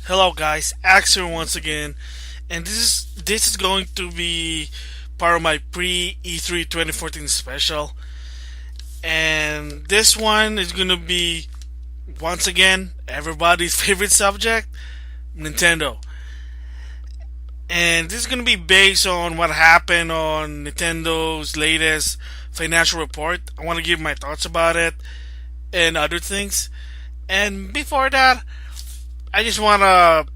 Hello guys, Axel once again, and this is going to be part of my pre E3 2014 special, and this one is going to be once again everybody's favorite subject, Nintendo, and this is going to be based on what happened on Nintendo's latest financial report. I want to give my thoughts about it and other things, and before that, I just want to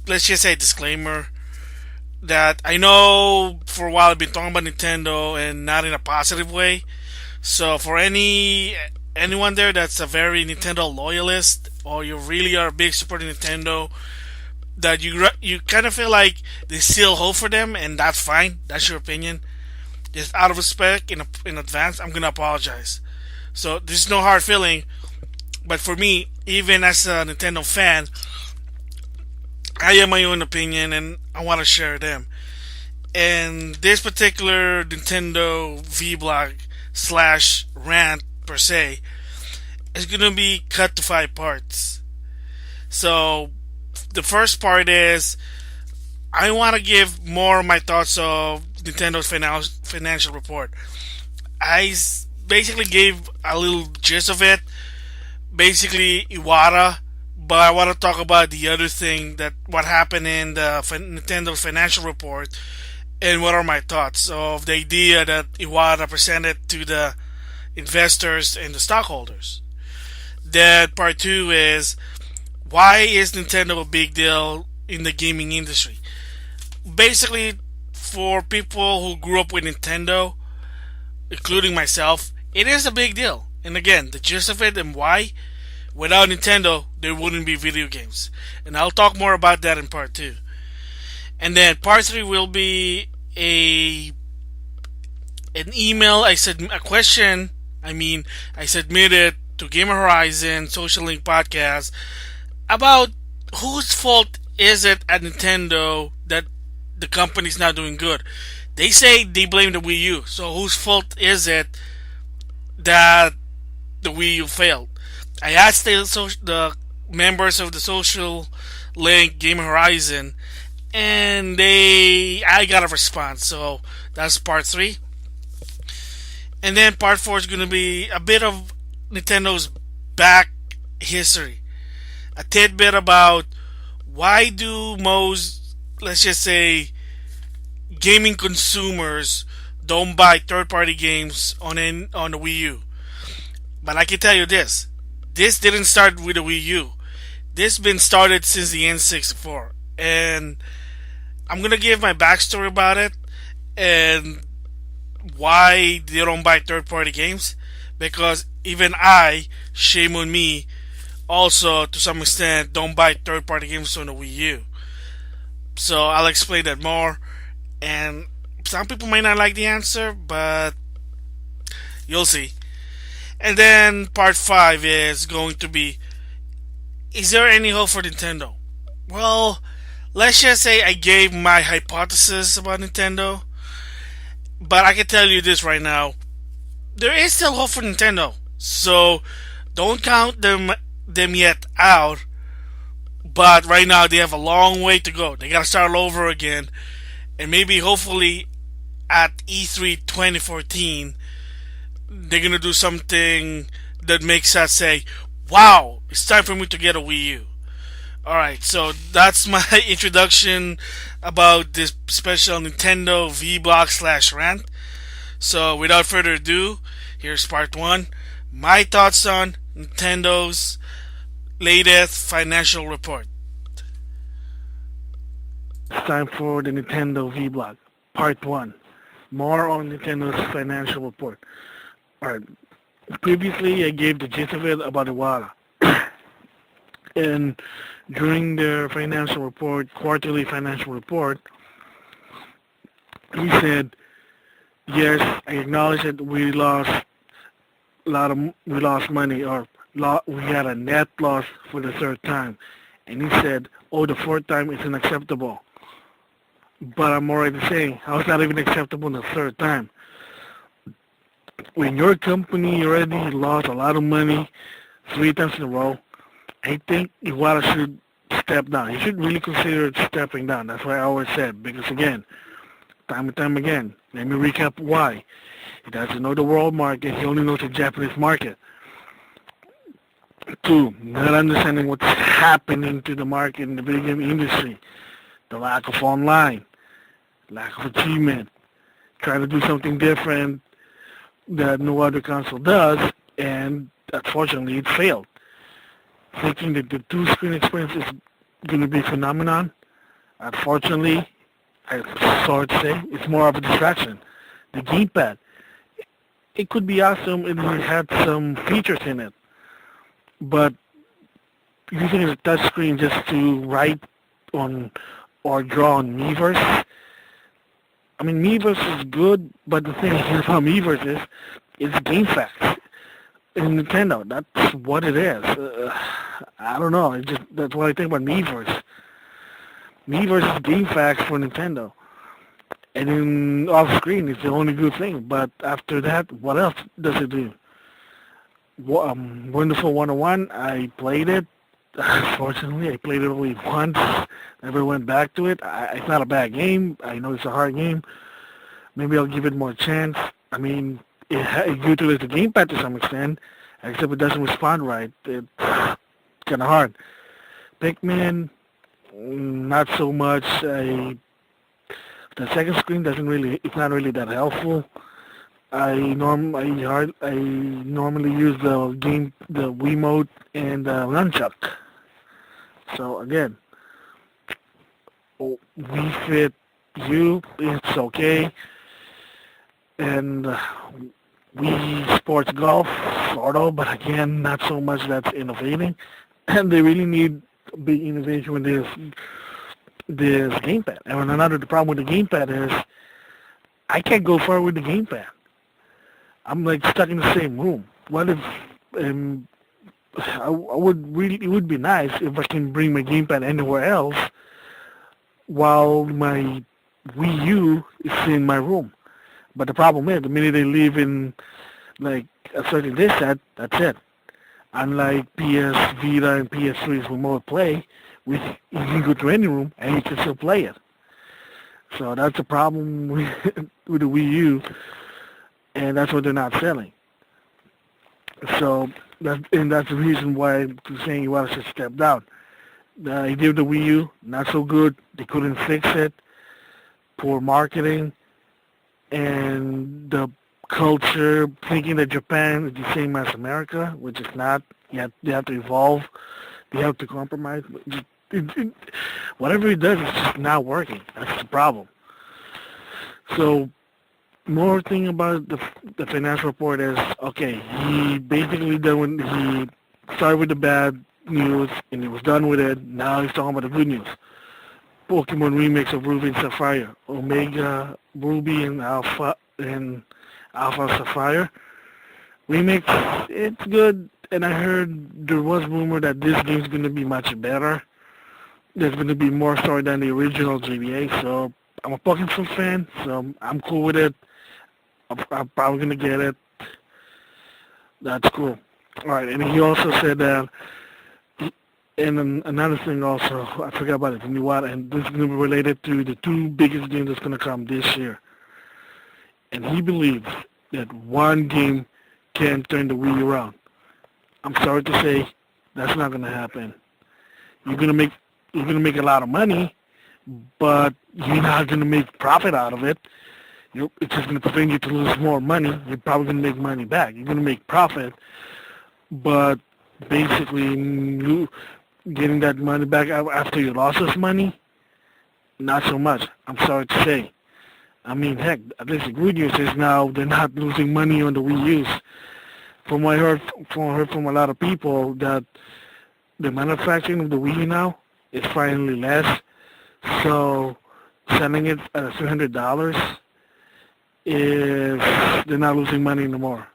let's just say disclaimer that I know for a while I've been talking about Nintendo and not in a positive way. So for anyone there that's a very Nintendo loyalist or you really are a big supporter of Nintendo, that you kind of feel like there's still hope for them, and that's fine. That's your opinion. Just out of respect in advance, I'm gonna apologize. So there's no hard feeling, but for me, even as a Nintendo fan, I have my own opinion and I want to share them. And this particular Nintendo vlog slash rant per se is gonna be cut to 5 parts. So the first part is I want to give more of my thoughts of Nintendo's financial report. Basically gave a little gist of it. Basically, Iwata, but I want to talk about the other thing that what happened in the Nintendo financial report and what are my thoughts of the idea that Iwata presented to the investors and the stockholders. Then part two is why is Nintendo a big deal in the gaming industry? Basically, for people who grew up with Nintendo, including myself, it is a big deal. And again, the gist of it and why, without Nintendo, there wouldn't be video games. And I'll talk more about that in part two. And then part three will be a an email I said a question. I submitted to Gamer Horizon Social Link Podcast about whose fault is it at Nintendo that the company's not doing good. They say they blame the Wii U. So whose fault is it that the Wii U failed? I asked the members of the social link Gamer Horizon, and I got a response. So that's part three, and then part four is gonna be a bit of Nintendo's back history, a tidbit about why do most, let's just say, gaming consumers don't buy third-party games on the Wii U. But I can tell you this: this didn't start with the Wii U. This been started since the N64, and I'm gonna give my backstory about it and why they don't buy third-party games. Because even I, shame on me, also to some extent don't buy third-party games on the Wii U. So I'll explain that more. And some people might not like the answer, but you'll see. And then part five is going to be: is there any hope for Nintendo? Well, let's just say I gave my hypothesis about Nintendo, but I can tell you this right now: there is still hope for Nintendo. So don't count them yet out. But right now they have a long way to go. They gotta start all over again, and maybe hopefully at E3 2014 they're gonna do something that makes us say, "Wow, it's time for me to get a Wii U." All right, so that's my introduction about this special Nintendo V Block slash rant. So without further ado, here's part one: my thoughts on Nintendo's latest financial report. It's time for the Nintendo V Block, part one. More on Nintendo's financial report. Alright, previously I gave the gist of it about Iwata. And during their financial report, quarterly financial report, he said, yes, I acknowledge that we lost money, or we had a net loss for the third time. And he said, oh, the fourth time is unacceptable. But I'm already saying, how is that even acceptable the third time? When your company already lost a lot of money 3 times in a row, I think Iwata should step down. He should really consider stepping down. That's why I always said, because again, time and time again, let me recap why. He doesn't know the world market. He only knows the Japanese market. Two, not understanding what's happening to the market in the video game industry. The lack of online, lack of achievement, trying to do something different that no other console does, and unfortunately it failed. Thinking that the two-screen experience is going to be a phenomenon, unfortunately, I'm sorry to say, it's more of a distraction. The gamepad, it could be awesome and it had some features in it, but using it as a touch screen just to write on or draw on Miiverse, I mean, Miiverse is good, but the thing about Miiverse is it's game facts. In Nintendo, that's what it is. I don't know. It just that's what I think about Miiverse. Miiverse is game facts for Nintendo, and in off screen, it's the only good thing. But after that, what else does it do? Wonderful 101. I played it. Unfortunately, I played it only once. Never went back to it. It's not a bad game. I know it's a hard game. Maybe I'll give it more chance. I mean, it utilizes the gamepad to some extent, except it doesn't respond right. It's kind of hard. Pikmin, not so much. The second screen doesn't really. It's not really that helpful. I normally use the Wiimote and the Nunchuck. So again, Wii Fit U, it's okay, and Wii Sports Golf, sort of, but again, not so much that's innovating, and they really need a big innovation with this gamepad. And another problem with the gamepad is I can't go far with the gamepad. I'm like stuck in the same room. What if I would really? It would be nice if I can bring my gamepad anywhere else while my Wii U is in my room. But the problem is, the minute they leave in like a certain distance, that's it. Unlike PS Vita and PS3's remote play, which you can go to any room and you can still play it. So that's the problem with the Wii U, and that's what they're not selling. So that's the reason why I'm saying Iwata should step down. The idea of the Wii U, not so good. They couldn't fix it. Poor marketing. And the culture, thinking that Japan is the same as America, which is not. They have to evolve. They have to compromise. Whatever he does, it's just not working. That's the problem. So, more thing about the financial report is, okay, he basically he started with the bad news and he was done with it. Now he's talking about the good news. Pokemon remix of Ruby and Sapphire, Omega Ruby and Alpha Sapphire remix. It's good, and I heard there was rumor that this game's going to be much better. There's going to be more story than the original GBA, so I'm a Pokemon fan, so I'm cool with it. I'm probably going to get it. That's cool. All right, and he also said that. And another thing also, I forgot about it, and this is going to be related to the two biggest games that's going to come this year. And he believes that one game can turn the Wii around. I'm sorry to say, that's not going to happen. You're going to make a lot of money, but you're not going to make profit out of it. It's just going to prevent you to lose more money. You're probably going to make money back. You're going to make profit, but basically getting that money back after you lost this money, not so much. I'm sorry to say. I mean, heck, at least the good news is now they're not losing money on the Wii U's. From what I heard from a lot of people, that the manufacturing of the Wii U now is finally less. So selling it at $300 is they're not losing money anymore,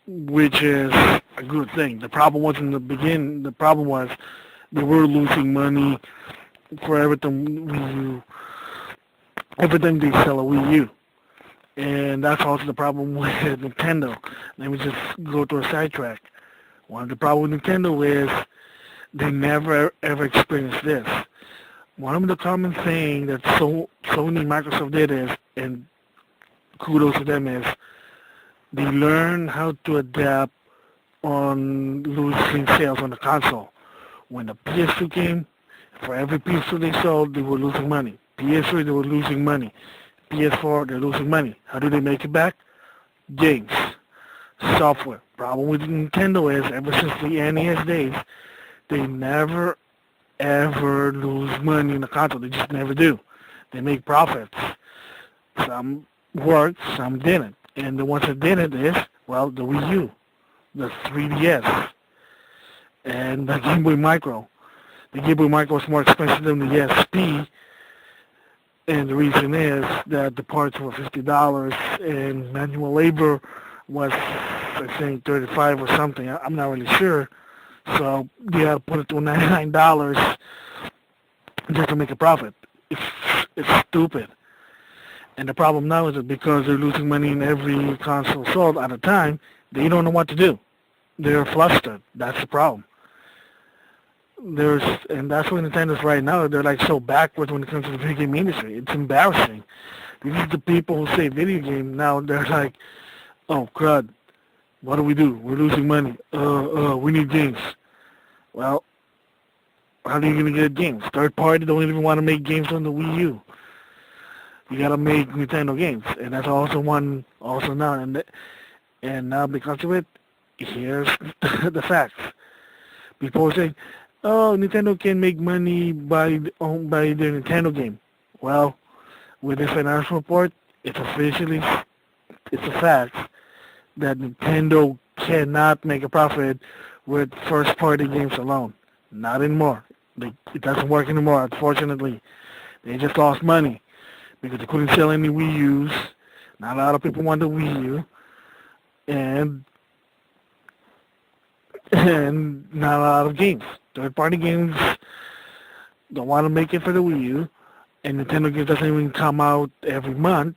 which is a good thing. The problem was in the beginning. The problem was they were losing money for everything they sell a Wii U. And that's also the problem with Nintendo. Let me just go to a sidetrack. One of the problems with Nintendo is They never ever experienced this. One of the common thing that Sony Microsoft did is, and kudos to them, is they learn how to adapt on losing sales on the console. When the PS2 came, for every PS2 they sold, they were losing money. PS3, they were losing money. PS4, they're losing money. How do they make it back? Games. Software. Problem with Nintendo is, ever since the NES days, they never ever lose money in the console. They just never do. They make profits. Some worked, some didn't. And the ones that didn't is, well, the Wii U, the 3DS, and the Game Boy Micro. The Game Boy Micro is more expensive than the SP, and the reason is that the parts were $50 and manual labor was, I think, 35 or something. I'm not really sure. So they had to put it to $99 just to make a profit. It's stupid. And the problem now is that because they're losing money in every console sold at a time, they don't know what to do. They're flustered. That's the problem. And that's where Nintendo's right now. They're like so backwards when it comes to the video game industry. It's embarrassing. These are the people who say video game now. They're like, oh crud, what do? We're losing money. We need games. Well, how are you gonna get games? Third party don't even want to make games on the Wii U. You gotta make Nintendo games, and that's also now. And now because of it, here's the facts. People are saying, oh, Nintendo can make money by their Nintendo game. Well, with this financial report, it's a fact that Nintendo cannot make a profit with first-party games alone. Not anymore. It doesn't work anymore, unfortunately. They just lost money because they couldn't sell any Wii U's. Not a lot of people want the Wii U. And not a lot of games. Third-party games don't want to make it for the Wii U, and Nintendo games doesn't even come out every month,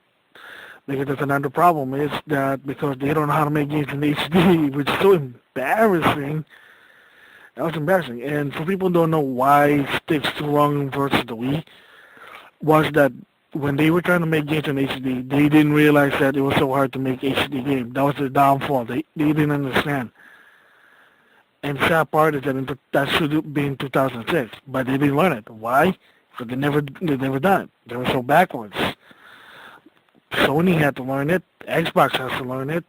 because that's another problem, is that because they don't know how to make games in HD, which is so embarrassing. That was embarrassing. And for people who don't know why Sticks to Wrong versus the Wii, was that when they were trying to make games in HD, they didn't realize that it was so hard to make HD games. That was their downfall. They didn't understand. And the sad part is that should have been 2006, but they didn't learn it. Why? Because they never done it. They were so backwards. Sony had to learn it. Xbox has to learn it.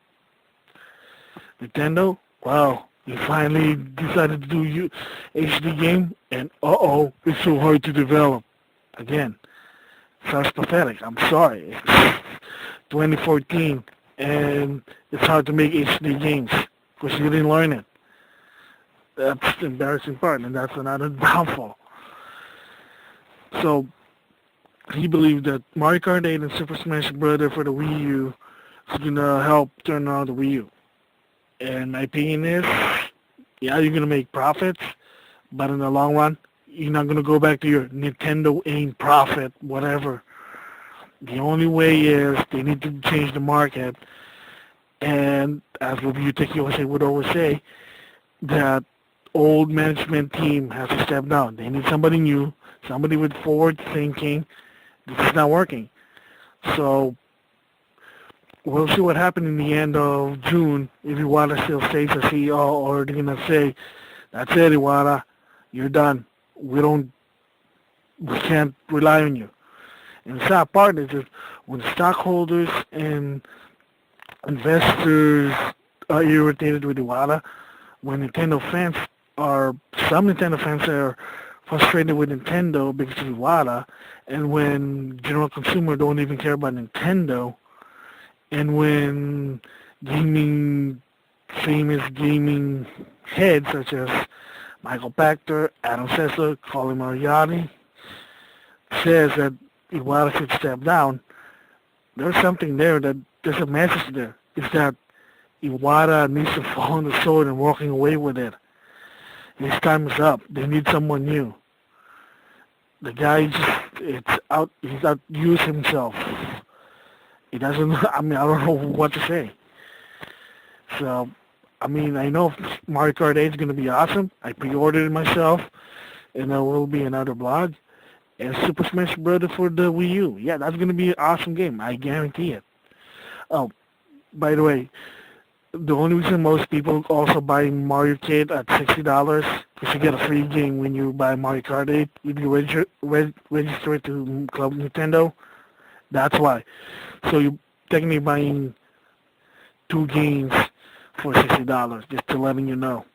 Nintendo, well, you finally decided to do HD game, and it's so hard to develop. Again, sounds pathetic. I'm sorry. It's 2014, and it's hard to make HD games because you didn't learn it. That's the embarrassing part, and that's another downfall. So, he believed that Mario Kart 8 and Super Smash Bros. For the Wii U is going to help turn around the Wii U. And my opinion is, yeah, you're going to make profits, but in the long run, you're not going to go back to your Nintendo aim profit, whatever. The only way is they need to change the market, and as Review Tech USA would always say, that old management team has to step down. They need somebody new, somebody with forward thinking. This is not working. So we'll see what happens in the end of June if Iwata still stays as CEO, or they're going to say, that's it, Iwata, you're done. We can't rely on you. And the sad part is that when stockholders and investors are irritated with Iwata, when some Nintendo fans are frustrated with Nintendo because of Iwata, and when general consumer don't even care about Nintendo, and when famous gaming heads such as Michael Pachter, Adam Sessler, Colin Moriarty says that Iwata should step down, there's something there, that there's a message there. It's that Iwata needs to fall on the sword and walking away with it. His time is up. They need someone new. The guy he's out-used himself. He doesn't, I don't know what to say. So, I mean, I know Mario Kart 8 is going to be awesome. I pre-ordered it myself, and there will be another blog. And Super Smash Bros. For the Wii U. Yeah, that's going to be an awesome game. I guarantee it. Oh, by the way, the only reason most people also buy Mario Kart at $60 is to get a free game when you buy Mario Kart 8. If you register it to Club Nintendo, that's why. So you're technically buying two games for $60, just to letting you know.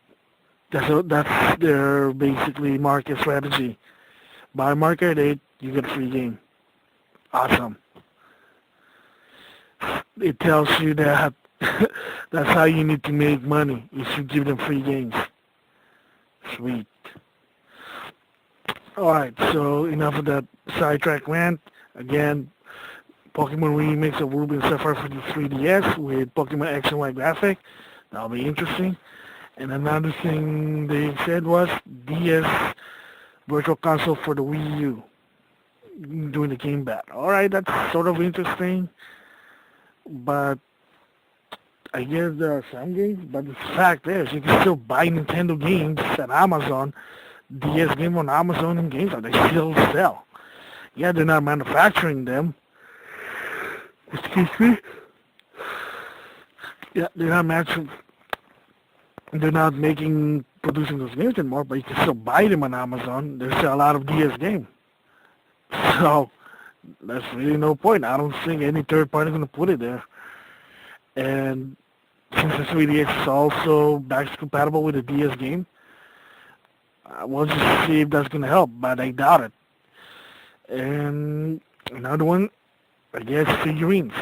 That's their basically market strategy. Buy Mario Kart 8, you get a free game. Awesome. It tells you that that's how you need to make money. You should give them free games. Sweet. Alright, so enough of that sidetrack rant. Again, Pokemon Remix of Ruby and Sapphire for the 3DS with Pokemon X and Y graphic. That'll be interesting. And another thing they said was DS Virtual Console for the Wii U doing the game back. Alright, that's sort of interesting. But I guess there are some games, but the fact is you can still buy Nintendo games at Amazon, DS game on Amazon and GameStop. They still sell. Yeah, they're not manufacturing them. Excuse me. Yeah, they're not producing those games anymore, but you can still buy them on Amazon. There's still a lot of DS games. So that's really no point. I don't think any third party is going to put it there. And since the 3DS is also backwards compatible with the DS game, we'll just see if that's going to help, but I doubt it. And another one, I guess, figurines.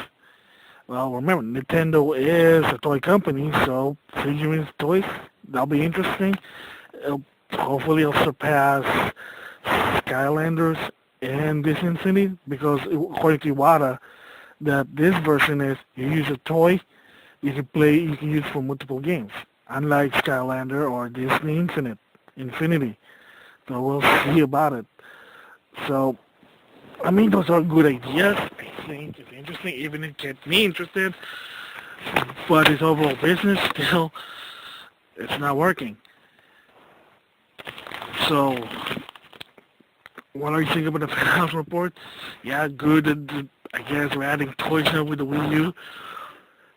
Well, remember, Nintendo is a toy company, so figurines, toys, that'll be interesting. Hopefully it'll surpass Skylanders and this Infinity, because according to Iwata, that this version is you use a toy, you can use for multiple games, unlike Skylander or Disney Infinity. So we'll see about it. So, I mean, those are good ideas. I think it's interesting, even it gets me interested, but its overall business still, it's not working. So, what are you thinking about the House report? Yeah, good. I guess we're adding toys now with the Wii U.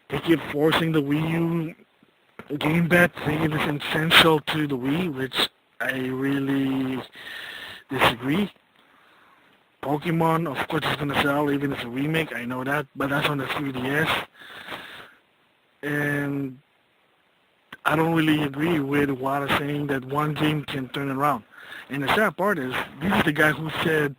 They keep forcing the Wii U game back, thinking it's essential to the Wii, which I really disagree. Pokemon, of course, is going to sell, even if it's a remake, I know that, but that's on the 3DS. And I don't really agree with Wada saying that one game can turn it around. And the sad part is, this is the guy who said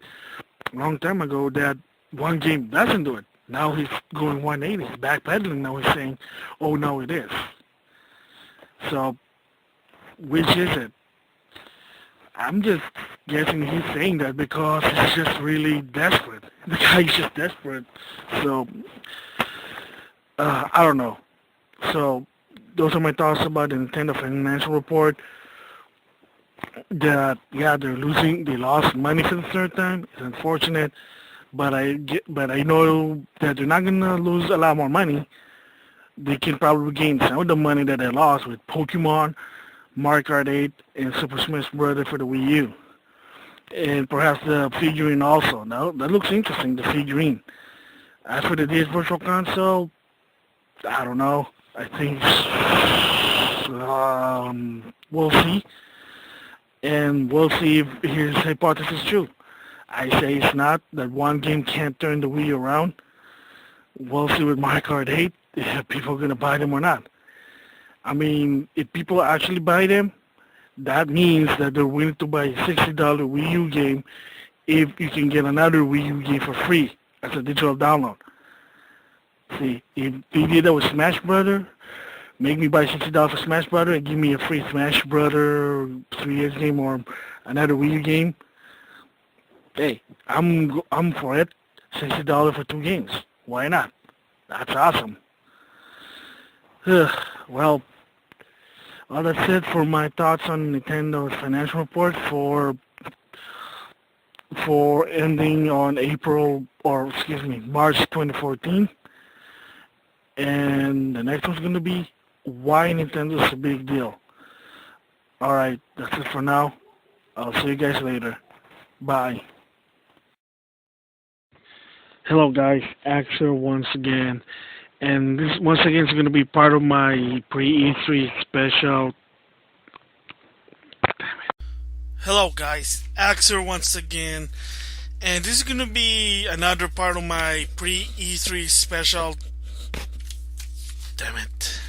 a long time ago that one game doesn't do it. Now he's going 180, he's backpedaling, now he's saying, oh, no, it is. So, which is it? I'm just guessing he's saying that because he's just really desperate. The guy's just desperate. So, I don't know. So, those are my thoughts about the Nintendo financial report. That, yeah, they lost money for the third time. It's unfortunate. But I know that they're not going to lose a lot more money. They can probably gain some of the money that they lost with Pokemon, Mario Kart 8, and Super Smash Bros. For the Wii U. And perhaps the figurine also. Now, that looks interesting, the figurine. As for the DS Virtual Console, I don't know. I think we'll see. And we'll see if his hypothesis is true. I say it's not, that one game can't turn the Wii around. We'll see with Mario Kart 8 if people are going to buy them or not. I mean, if people actually buy them, that means that they're willing to buy a $60 Wii U game if you can get another Wii U game for free as a digital download. See, if they did that with Smash Brother, make me buy $60 for Smash Brother and give me a free Smash Brother 3DS game or another Wii U game, hey, I'm for it. $60 for two games. Why not? That's awesome. Well, that's it for my thoughts on Nintendo's financial report for ending on March 2014. And the next one's going to be why Nintendo's a big deal. Alright, that's it for now. I'll see you guys later. Bye. Hello guys, Axel once again. And this once again is going to be part of my pre-E3 special. Hello, guys. Axer once again, and this is gonna be another part of my pre E3 special. Damn it.